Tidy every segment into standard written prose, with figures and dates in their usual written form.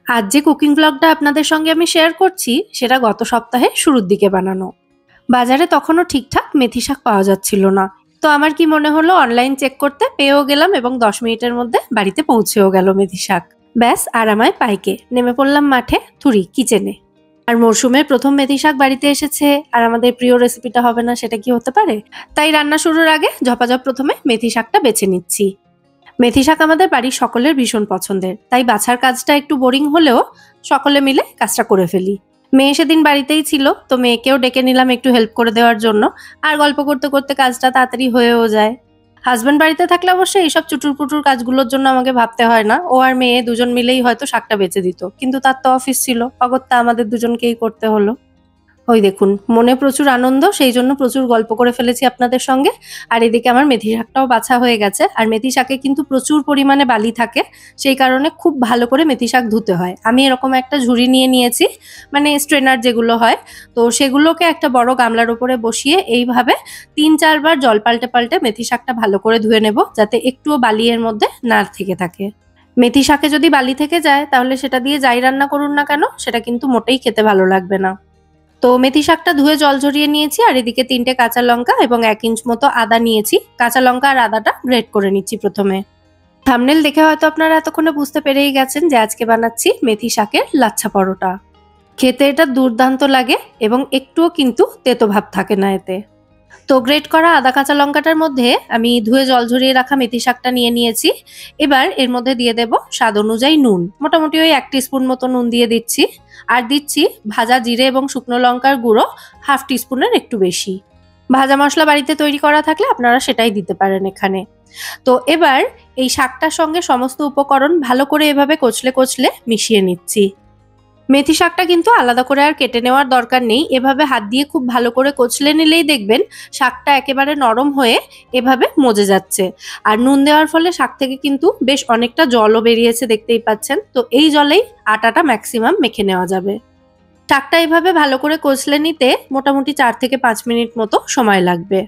আজ যে কুকিং ব্লগটা আপনাদের সঙ্গে আমি শেয়ার করছি সেটা গত সপ্তাহে শুরুর দিকে বানানো। বাজারে তখনও ঠিকঠাক মেথি শাক পাওয়া যাচ্ছিল না। তো আমার কি মনে হলো অনলাইন চেক করতে পেয়েও গেলাম এবং 10 মিনিটের মধ্যে বাড়িতে পৌঁছেও গেল মেথি শাক। ব্যাস আর আমায় পাইকে নেমে পড়লাম মাঠে থুরি কিচেনে। আর মরশুমের প্রথম মেথি শাক বাড়িতে এসেছে আর আমাদের প্রিয় রেসিপিটা হবে না সেটা কি হতে পারে? তাই রান্না শুরুর আগে ঝপাঝপ প্রথমে মেথি শাকটা বেছে নিচ্ছি। মেথি শাক আমাদের বাড়ির সকলের ভীষণ পছন্দের, তাই বাছার কাজটা একটু বোরিং হলেও সকলে মিলে কাজটা করে ফেলি। মেয়ে সেদিন বাড়িতেই ছিল, তো মেয়েকেও ডেকে নিলাম একটু হেল্প করে দেওয়ার জন্য। আর গল্প করতে করতে কাজটা তাড়াতাড়ি হয়েও যায়। হাজবেন্ড বাড়িতে থাকলে অবশ্যই এইসব চুটুর পুটুর কাজগুলোর জন্য আমাকে ভাবতে হয় না, ও আর মেয়ে দুজন মিলেই হয়তো শাকটা বেচে দিত, কিন্তু তার তো অফিস ছিল, অগত্যা আমাদের দুজনকেই করতে হলো। ওই দেখুন, মনে প্রচুর আনন্দ, সেই জন্য প্রচুর গল্প করে ফেলেছি আপনাদের সঙ্গে। আর এদিকে আমার মেথি শাকটাও বাছা হয়ে গেছে। আর মেথি শাকে কিন্তু প্রচুর পরিমাণে বালি থাকে, সেই কারণে খুব ভালো করে মেথি শাক ধুতে হয়। আমি এরকম একটা ঝুড়ি নিয়ে নিয়েছি, মানে স্ট্রেনার যেগুলো হয়, তো সেগুলোকে একটা বড় গামলার উপরে বসিয়ে এইভাবে 3-4 বার জল পাল্টে পাল্টে মেথি শাকটা ভালো করে ধুয়ে নেব, যাতে একটুও বালি এর মধ্যে না থেকে থাকে। মেথি শাকে যদি বালি থেকে যায় তাহলে সেটা দিয়ে যাই রান্না করুন না কেন, সেটা কিন্তু মোটেই খেতে ভালো লাগবে না। তো মেথি শাকটা ধুয়ে জল ঝরিয়ে নিয়েছি, আর এদিকে 3টে কাঁচা লঙ্কা এবং 1 ইঞ্চ মতো আদা নিয়েছি। কাঁচা লঙ্কা আর আদাটা গ্রেট করে নিচ্ছি প্রথমে। থাম্বনেল দেখে হয়তো আপনারা এতক্ষণে বুঝতে পেরেই গেছেন যে আজকে বানাচ্ছি মেথি শাকের লাচ্ছা পরোটা। খেতে এটা দুর্দান্ত লাগে এবং একটুও কিন্তু তেতো ভাব থাকে না এতে। তো গ্রেট করা আদা কাঁচা লঙ্কাটার মধ্যে আমি ধুয়ে জল ঝরিয়ে রাখা মেথি শাকটা নিয়ে নিয়েছি। এবার এর মধ্যে দিয়ে দেব স্বাদ অনুযায়ী নুন, মোটামুটি ওই 1 টিস্পুন মতো নুন দিয়ে দিচ্ছি। আর দিচ্ছি ভাজা জিরে এবং শুকনো লঙ্কার গুঁড়ো 1/2 টিস্পুনের একটু বেশি। ভাজা মশলা বাড়িতে তৈরি করা থাকলে আপনারা সেটাই দিতে পারেন এখানে। তো এবার এই শাকটার সঙ্গে সমস্ত উপকরণ ভালো করে এভাবে কচলে কচলে মিশিয়ে নিচ্ছি। মেথি শাকটা কিন্তু আলাদা করে আর কেটে নেওয়ার দরকার নেই, এভাবে হাত দিয়ে খুব ভালো করে কচলে নিলেই দেখবেন শাকটা একেবারে নরম হয়ে এভাবে মজে যাচ্ছে। আর নুন দেওয়ার ফলে শাক থেকে কিন্তু বেশ অনেকটা জলও বেরিয়েছে, দেখতেই পাচ্ছেন। তো এই জলেই আটাটা ম্যাক্সিমাম মেখে নেওয়া যাবে। শাকটা এভাবে ভালো করে কচলে নিতে মোটামুটি 4 থেকে 5 মিনিট মতো সময় লাগবে।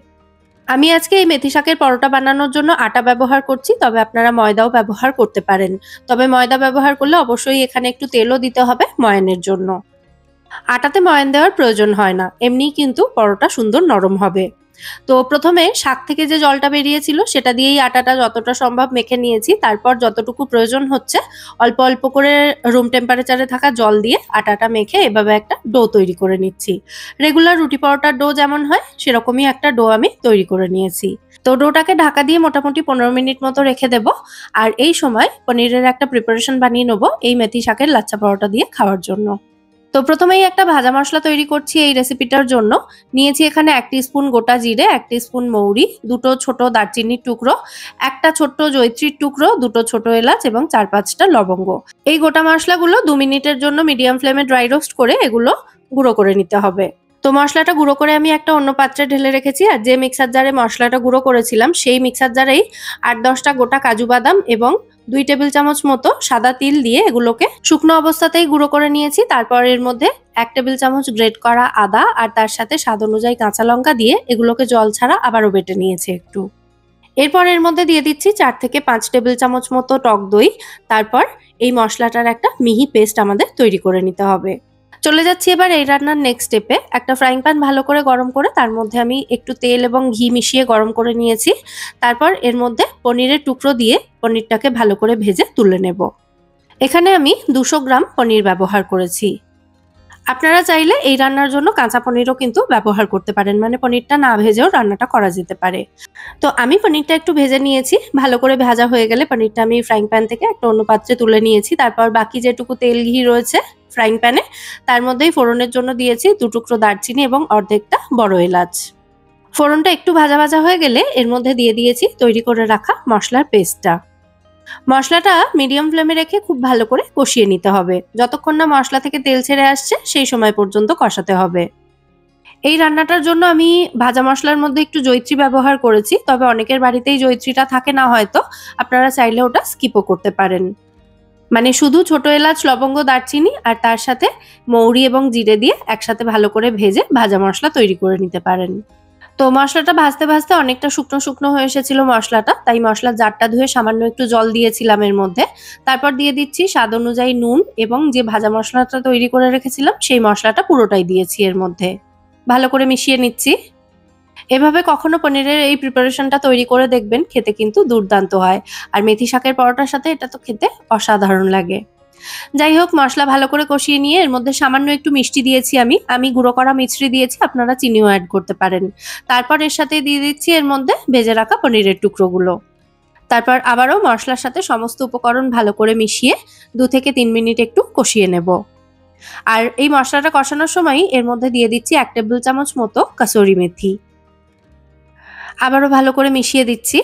আমি আজকে এই মেথি শাকের পরোটা বানানোর জন্য আটা ব্যবহার করছি, তবে আপনারা ময়দাও ব্যবহার করতে পারেন। তবে ময়দা ব্যবহার করলে অবশ্যই এখানে একটু তেলও দিতে হবে ময়ানের জন্য। আটাতে ময়ান দেওয়ার প্রয়োজন হয় না, এমনিই কিন্তু পরোটা সুন্দর নরম হবে। তো প্রথমে শাক থেকে যে জলটা বেরিয়েছিল সেটা দিয়েই আটাটা যতটা সম্ভব মেখে নিয়েছি। তারপর যতটুকু প্রয়োজন হচ্ছে অল্প অল্প করে রুম টেম্পারেচারে থাকা জল দিয়ে আটাটা মেখে এভাবে একটা ডো তৈরি করে নিচ্ছি। রেগুলার রুটি পরোটার ডো যেমন হয় সেরকমই একটা ডো আমি তৈরি করে নিয়েছি। তো ডোটাকে ঢাকা দিয়ে মোটামুটি 15 মিনিট মতো রেখে দেব। আর এই সময় পনিরের একটা প্রিপারেশন বানিয়ে নেবো এই মেথি শাকের লাচ্ছা পরোটা দিয়ে খাওয়ার জন্য। তো প্রথমেই একটা ভাজা মশলা তৈরি করছি এই রেসিপিটার জন্য। নিয়েছি এখানে 1 টিস্পুন গোটা জিরে, 1 টিস্পুন মৌরি, 2টো ছোট দারচিনির টুকরো, একটা ছোট্ট জয়িত্রীর টুকরো, 2টো ছোট এলাচ এবং 4-5টা লবঙ্গ। এই গোটা মশলাগুলো 2 মিনিটের জন্য মিডিয়াম ফ্লেমে ড্রাই রোস্ট করে এগুলো গুঁড়ো করে নিতে হবে। তো মশলাটা গুঁড়ো করে আমি একটা অন্য পাত্রে ঢেলে রেখেছি। আর যে মিক্সার জারে মশলাটা গুঁড়ো করেছিলাম সেই মিক্সার জারেই 8-10টা গোটা কাজু বাদাম এবং 2 টেবিল চামচ মতো সাদা তিল দিয়ে এগুলোকে শুকনো অবস্থাতেই গুঁড়ো করে নিয়েছি। তারপর এর মধ্যে 1 টেবিল চামচ গ্রেট করা আদা আর তার সাথে স্বাদ অনুযায়ী কাঁচা লঙ্কা দিয়ে এগুলোকে জল ছাড়া আবারও বেটে নিয়েছি একটু। এরপর এর মধ্যে দিয়ে দিচ্ছি 4 থেকে 5 টেবিল চামচ মতো টক দই। তারপর এই মশলাটার একটা মিহি পেস্ট আমাদের তৈরি করে নিতে হবে। চলে যাচ্ছি এবার এই রান্নার নেক্সট স্টেপে। একটা ফ্রাইং প্যান ভালো করে গরম করে তার মধ্যে আমি একটু তেল এবং ঘি মিশিয়ে গরম করে নিয়েছি। তারপর এর মধ্যে পনিরের টুকরো দিয়ে পনিরটাকে ভালো করে ভেজে তুলে নেব। এখানে আমি 200 গ্রাম পনির ব্যবহার করেছি। আপনারা চাইলে এই রান্নার জন্য কাঁচা পনিরও কিন্তু ব্যবহার করতে পারেন, মানে পনিরটা না ভেজেও রান্নাটা করা যেতে পারে। তো আমি পনিরটা একটু ভেজে নিয়েছি। ভালো করে ভাজা হয়ে গেলে পনিরটা আমি ফ্রাইং প্যান থেকে একটা অন্য পাত্রে তুলে নিয়েছি। তারপর বাকি যেটুকু তেল ঘি রয়েছে ফ্রাইং প্যানে তার মধ্যেই ফোড়নের জন্য দিয়েছি 2 টুকরো দারচিনি এবং অর্ধেকটা বড় এলাচ। ফোড়নটা একটু ভাজা ভাজা হয়ে গেলে এর মধ্যে দিয়ে দিয়েছি তৈরি করে রাখা মশলার পেস্টটা। মশলাটা মিডিয়াম ফ্লেমে রেখে খুব ভালো করে কষিয়ে নিতে হবে। যতক্ষণ না মশলা থেকে তেল ছেড়ে আসছে সেই সময় পর্যন্ত কষাতে হবে। এই রান্নাটার জন্য আমি ভাজা মশলার মধ্যে একটু জয়িত্রী ব্যবহার করেছি, তবে অনেকের বাড়িতেই জয়িত্রীটা থাকে না হয়তো, আপনারা চাইলে ওটা স্কিপও করতে পারেন। মানে শুধু ছোট এলাচ, লবঙ্গ, দারচিনি আর তার সাথে মৌরি এবং জিরে দিয়ে একসাথে ভালো করে ভেজে ভাজা মশলা তৈরি করে নিতে পারেন। তো মসলাটা ভাজতে ভাজতে অনেকটা শুকনো শুকনো হয়ে এসেছিল মশলাটা, তাই মশলার জারটা ধুয়ে সামান্য একটু জল দিয়েছিলাম এর মধ্যে। তারপর দিয়ে দিচ্ছি স্বাদ অনুযায়ী নুন এবং যে ভাজা মশলাটা তৈরি করে রেখেছিলাম সেই মশলাটা পুরোটাই দিয়েছি এর মধ্যে। ভালো করে মিশিয়ে নিচ্ছি। এভাবে কখনো পনিরের এই প্রিপারেশনটা তৈরি করে দেখবেন, খেতে কিন্তু দুর্দান্ত হয়। আর মেথি শাকের পরোটার সাথে এটা তো খেতে অসাধারণ লাগে। যাই হোক, মশলা ভালো করে কষিয়ে নিয়ে এর মধ্যে সামান্য একটু মিষ্টি দিয়েছি আমি গুঁড়ো করা মিছরি দিয়েছি, আপনারা চিনিও অ্যাড করতে পারেন। তারপর এর সাথে দিয়ে দিচ্ছি এর মধ্যে ভেজে রাখা পনিরের টুকরোগুলো। তারপর আবারও মশলার সাথে সমস্ত উপকরণ ভালো করে মিশিয়ে 2 থেকে 3 মিনিট একটু কষিয়ে নেব। আর এই মশলাটা কষানোর সময় এর মধ্যে দিয়ে দিচ্ছি 1 টেবিল চামচ মতো কাসুরি মেথি। আবারও ভালো করে মিশিয়ে দিচ্ছি।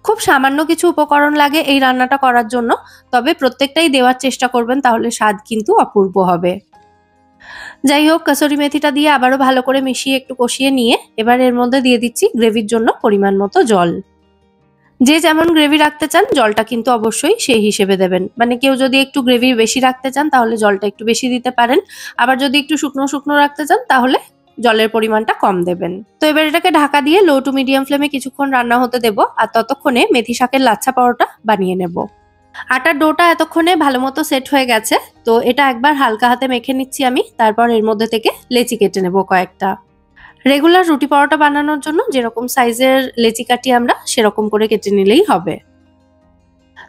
খুব সামান্য কিছু উপকরণ লাগে এই রান্নাটা করার জন্য, তবে প্রত্যেকটাই দেওয়ার চেষ্টা করবেন, তাহলে স্বাদ কিন্তু অপূর্ব হবে। যাই হোক, কাসুরি মেথিটা দিয়ে আবারও ভালো করে মিশিয়ে একটু কষিয়ে নিয়ে এবার এর মধ্যে দিয়ে দিচ্ছি গ্রেভির জন্য পরিমাণ মতো জল। যে যেমন গ্রেভি রাখতে চান জলটা কিন্তু অবশ্যই সেই হিসেবে দেবেন। মানে কেউ যদি একটু গ্রেভি বেশি রাখতে চান তাহলে জলটা একটু বেশি দিতে পারেন, আবার যদি একটু শুকনো শুকনো রাখতে চান তাহলে জলের পরিমাণটা কম দেবেন। তো এবার এটাকে ঢাকা দিয়ে লো টু মিডিয়াম ফ্লেমে কিছুক্ষণ রান্না হতে দেব, আর ততক্ষণে মেথি শাকের লাচ্ছা পরোটা বানিয়ে নেব। আটার ডোটা এতক্ষণে ভালো মতো সেট হয়ে গেছে, তো এটা একবার হালকা হাতে মেখে নিচ্ছি আমি। তারপর এর মধ্যে থেকে লেচি কেটে নেব কয়েকটা। রেগুলার রুটি পরোটা বানানোর জন্য যেরকম সাইজের লেচি কাটি আমরা, সেরকম করে কেটে নিলেই হবে।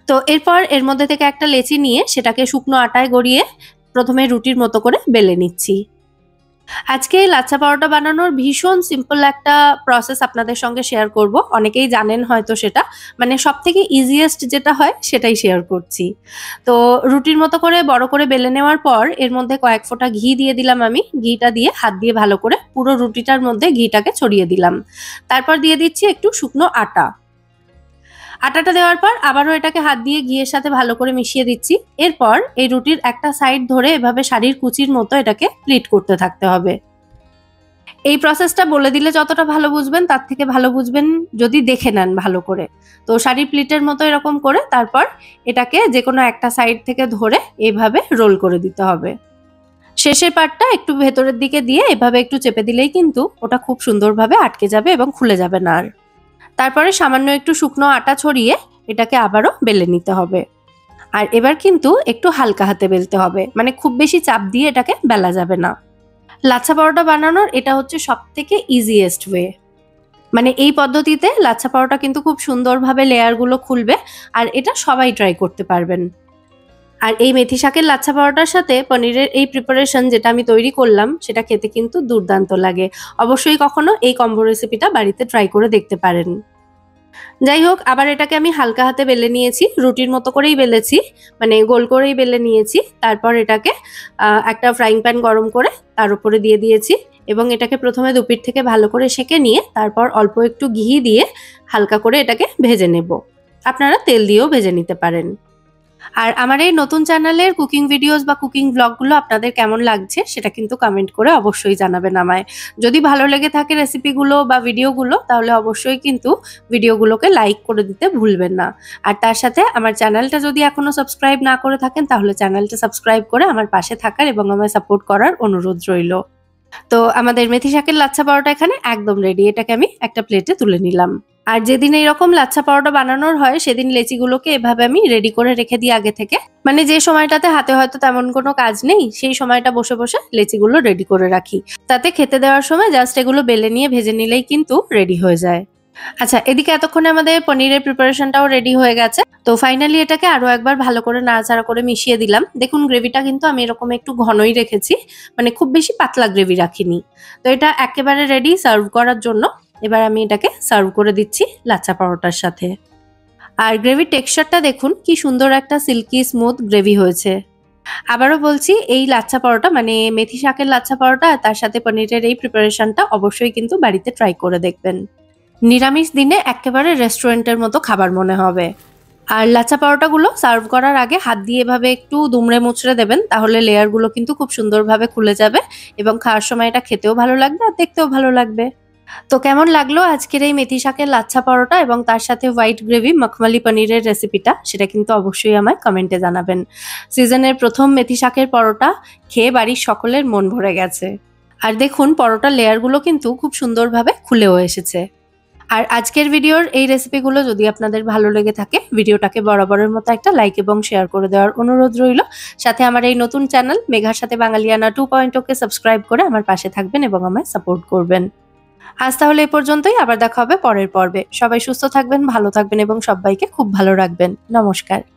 তো এরপর এর মধ্যে থেকে একটা লেচি নিয়ে সেটাকে শুকনো আটায় গড়িয়ে প্রথমে রুটির মতো করে বেলে নিচ্ছি। আজকে লাচ্ছা পরোটা বানানোর ভীষণ সিম্পল একটা প্রসেস আপনাদের সঙ্গে শেয়ার করব। অনেকেই জানেন হয়তো সেটা, মানে সবথেকে ইজিয়েস্ট যেটা হয় সেটাই শেয়ার করছি। তো রুটির মতো করে বড় করে বেলে নেওয়ার পর এর মধ্যে কয়েক ফোঁটা ঘি দিয়ে দিলাম আমি। ঘিটা দিয়ে হাত দিয়ে ভালো করে পুরো রুটিটার মধ্যে ঘিটাকে ছড়িয়ে দিলাম। তারপর দিয়ে দিচ্ছি একটু শুকনো আটা। আটাটা দেওয়ার পর আবারও এটাকে হাত দিয়ে ঘিয়ের সাথে ভালো করে মিশিয়ে দিচ্ছি। এরপর এই রুটির একটা সাইড ধরে এভাবে শাড়ির কুচির মতো এটাকে প্লিট করতে থাকতে হবে। এই প্রসেসটা বলে দিলে যতটা ভালো বুঝবেন তার থেকে ভালো বুঝবেন যদি দেখে নেন ভালো করে। তো শাড়ির প্লিটের মতো এরকম করে তারপর এটাকে যে কোনো একটা সাইড থেকে ধরে এইভাবে রোল করে দিতে হবে। শেষের পার্টটা একটু ভেতরের দিকে দিয়ে এভাবে একটু চেপে দিলেই কিন্তু ওটা খুব সুন্দরভাবে আটকে যাবে এবং খুলে যাবে না আর। তারপরে সামান্য একটু শুকনো আটা ছড়িয়ে এটাকে আবারও বেলে নিতে হবে। আর এবার কিন্তু একটু হালকা হাতে বেলতে হবে, মানে খুব বেশি চাপ দিয়ে এটাকে বেলা যাবে না। লাচ্ছা পরোটা বানানোর এটা হচ্ছে সবথেকে ইজিয়েস্ট ওয়ে। মানে এই পদ্ধতিতে লাচ্ছা পরোটা কিন্তু খুব সুন্দরভাবে লেয়ারগুলো খুলবে, আর এটা সবাই ট্রাই করতে পারবেন। আর এই মেথি শাকের লাচ্ছা পরোটার সাথে পনিরের এই প্রিপারেশন যেটা আমি তৈরি করলাম সেটা খেতে কিন্তু দুর্দান্ত লাগে। অবশ্যই কখনো এই কম্বো রেসিপিটা বাড়িতে ট্রাই করে দেখতে পারেন। যাই হোক, আবার এটাকে আমি হালকা হাতে বেলে নিয়েছি, রুটির মতো করেই বেলেছি, মানে গোল করেই বেলে নিয়েছি। তারপর এটাকে একটা ফ্রাইং প্যান গরম করে তার উপরে দিয়ে দিয়েছি এবং এটাকে প্রথমে দুপিঠ থেকে ভালো করে সেঁকে নিয়ে তারপর অল্প একটু ঘি দিয়ে হালকা করে এটাকে ভেজে নেব। আপনারা তেল দিয়েও ভেজে নিতে পারেন। আর আমার এই নতুন চ্যানেলের কুকিং ভিডিওস বা কুকিং ব্লগগুলো আপনাদের কেমন লাগছে সেটা কিন্তু কমেন্ট করে অবশ্যই জানাবেন আমায়। যদি ভালো লেগে থাকে রেসিপিগুলো বা ভিডিওগুলো তাহলে অবশ্যই কিন্তু ভিডিওগুলোকে লাইক করে দিতে ভুলবেন না। আর তার সাথে আমার চ্যানেলটা যদি এখনো সাবস্ক্রাইব না করে থাকেন তাহলে চ্যানেলটা সাবস্ক্রাইব করে আমার পাশে থাকার এবং আমায় সাপোর্ট করার অনুরোধ রইল। তো আমাদের মেথি শাকের লাচ্ছা পরোটা এখানে একদম রেডি। এটাকে আমি একটা প্লেটে তুলে নিলাম। আর যেদিন এইরকম লাচ্ছা পরোটা বানানোর হয় সেদিন লেচিগুলোকে এভাবে আমি রেডি করে রেখে দিই আগে থেকে। মানে যে সময়টাতে হাতে হয়তো তেমন কোনো কাজ নেই সেই সময়টা বসে বসে লেচিগুলো রেডি করে রাখি, তাতে খেতে দেওয়ার সময় জাস্ট এগুলো বেলে নিয়ে ভেজে নিলেই কিন্তু রেডি হয়ে যায়। আচ্ছা, এদিকে এতক্ষণে আমাদের পনিরের প্রিপারেশনটাও রেডি হয়ে গেছে। তো ফাইনালি এটাকে আরো একবার ভালো করে নাড়াচাড়া করে মিশিয়ে দিলাম। দেখুন গ্রেভিটা কিন্তু আমি এরকম একটু ঘনই রেখেছি, মানে খুব বেশি পাতলা গ্রেভি রাখিনি। তো এটা একেবারে রেডি সার্ভ করার জন্য। এবার আমি এটাকে সার্ভ করে দিচ্ছি লাচ্ছা পরোটার সাথে। আর গ্রেভির টেক্সচারটা দেখুন কি সুন্দর একটা সিল্কি স্মুথ গ্রেভি হয়েছে। আবারও বলছি, এই লাচ্ছা পরোটা মানে মেথি শাকের লাচ্ছা পরোটা আর তার সাথে পনিরের এই প্রিপারেশনটা অবশ্যই কিন্তু বাড়িতে ট্রাই করে দেখবেন। নিরামিষ দিনে একেবারে রেস্টুরেন্টের মতো খাবার মনে হবে। আর লাচ্ছা পরোটাগুলো সার্ভ করার আগে হাত দিয়ে এভাবে একটু দুমড়ে মুচড়ে দেবেন, তাহলে লেয়ারগুলো কিন্তু খুব সুন্দরভাবে খুলে যাবে এবং খাওয়ার সময় এটা খেতেও ভালো লাগবে আর দেখতেও ভালো লাগবে। তো কেমন লাগলো আজকের এই মেথি শাকের লাচ্ছা পরোটা এবং তার সাথে হোয়াইট গ্রেভি মখমালি পনিরের রেসিপিটা, সেটা কিন্তু অবশ্যই আমায় কমেন্টে জানাবেন। সিজনের প্রথম মেথি শাকের পরোটা খেয়ে বাড়ির সকলের মন ভরে গেছে। আর দেখুন পরোটার লেয়ারগুলো কিন্তু খুব সুন্দরভাবে খুলেও এসেছে। আর আজকের ভিডিওর এই রেসিপিগুলো যদি আপনাদের ভালো লেগে থাকে, ভিডিওটাকে বরাবরের মতো একটা লাইক এবং শেয়ার করে দেওয়ার অনুরোধ রইল। সাথে আমার এই নতুন চ্যানেল মেঘার সাথে বাঙালিয়ানা 2.0 কে সাবস্ক্রাইব করে আমার পাশে থাকবেন এবং আমায় সাপোর্ট করবেন। আজ তাহলে এই পর্যন্তই, আবার দেখা হবে পরের পর্বে। সবাই সুস্থ থাকবেন, ভালো থাকবেন এবং সবাইকে খুব ভালো রাখবেন। নমস্কার।